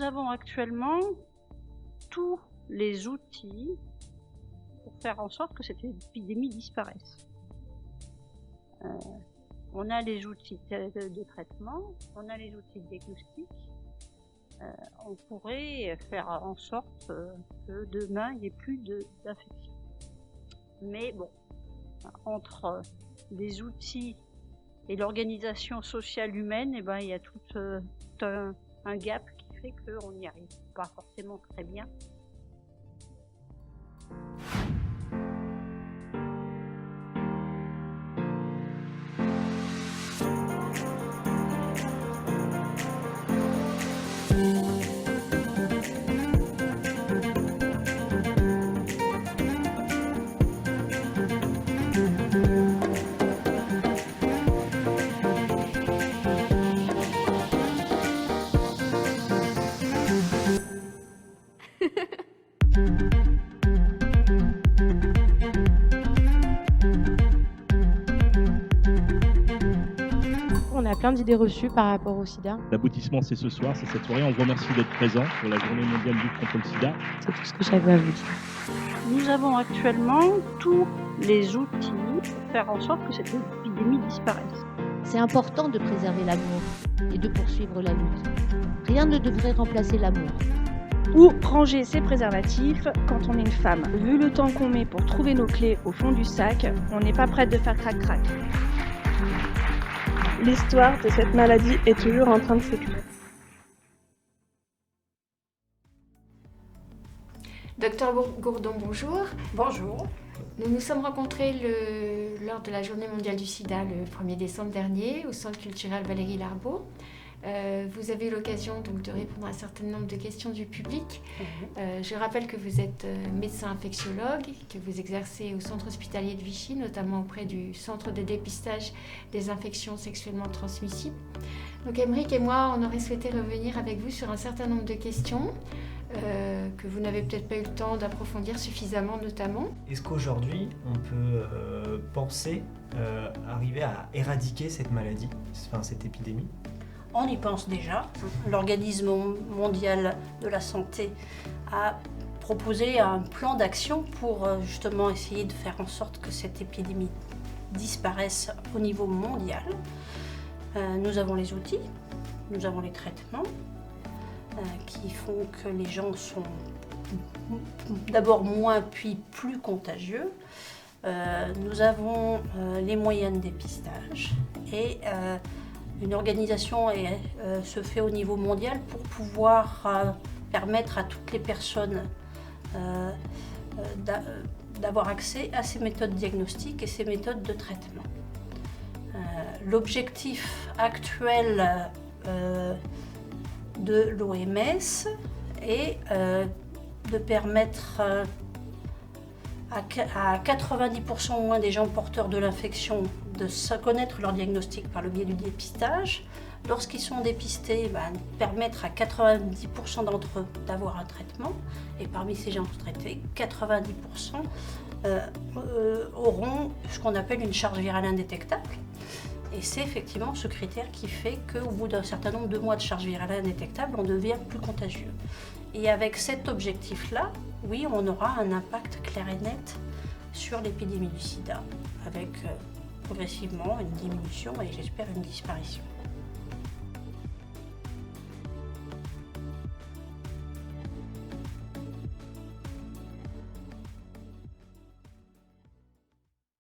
avons actuellement tous les outils pour faire en sorte que cette épidémie disparaisse. On a les outils de traitement, on a les outils de diagnostic. On pourrait faire en sorte que demain il n'y ait plus d'infection. Mais bon, entre les outils et l'organisation sociale humaine, il y a tout un gap qui fait qu'on n'y arrive pas forcément très bien. On a plein d'idées reçues par rapport au sida. L'aboutissement, c'est ce soir, c'est cette soirée. On vous remercie d'être présents pour la journée mondiale lutte contre le sida. C'est tout ce que j'avais à vous dire. Nous avons actuellement tous les outils pour faire en sorte que cette épidémie disparaisse. C'est important de préserver l'amour et de poursuivre la lutte. Rien ne devrait remplacer l'amour. Ou ranger ses préservatifs quand on est une femme. Vu le temps qu'on met pour trouver nos clés au fond du sac, on n'est pas prête de faire crac-crac. L'histoire de cette maladie est toujours en train de s'écrire. Docteur Gourdon, bonjour. Bonjour. Nous nous sommes rencontrés lors de la Journée mondiale du sida le 1er décembre dernier au Centre culturel Valérie Larbaud. Vous avez eu l'occasion donc de répondre à un certain nombre de questions du public. Je rappelle que vous êtes médecin infectiologue, que vous exercez au centre hospitalier de Vichy, notamment auprès du centre de dépistage des infections sexuellement transmissibles. Donc Aymeric et moi, on aurait souhaité revenir avec vous sur un certain nombre de questions que vous n'avez peut-être pas eu le temps d'approfondir suffisamment notamment. Est-ce qu'aujourd'hui, on peut penser arriver à éradiquer cette maladie, cette épidémie ? On y pense déjà. L'Organisme mondial de la santé a proposé un plan d'action pour justement essayer de faire en sorte que cette épidémie disparaisse au niveau mondial. Nous avons les outils, nous avons les traitements qui font que les gens sont d'abord moins puis plus contagieux. Nous avons les moyens de dépistage et une organisation se fait au niveau mondial pour pouvoir permettre à toutes les personnes d'avoir accès à ces méthodes diagnostiques et ces méthodes de traitement. L'objectif actuel de l'OMS est de permettre à 90% au moins des gens porteurs de l'infection de connaître leur diagnostic par le biais du dépistage. Lorsqu'ils sont dépistés, permettre à 90% d'entre eux d'avoir un traitement. Et parmi ces gens traités, 90% auront ce qu'on appelle une charge virale indétectable. Et c'est effectivement ce critère qui fait qu'au bout d'un certain nombre de mois de charge virale indétectable, on devient plus contagieux. Et avec cet objectif-là, oui, on aura un impact clair et net sur l'épidémie du sida, avec progressivement une diminution et j'espère une disparition.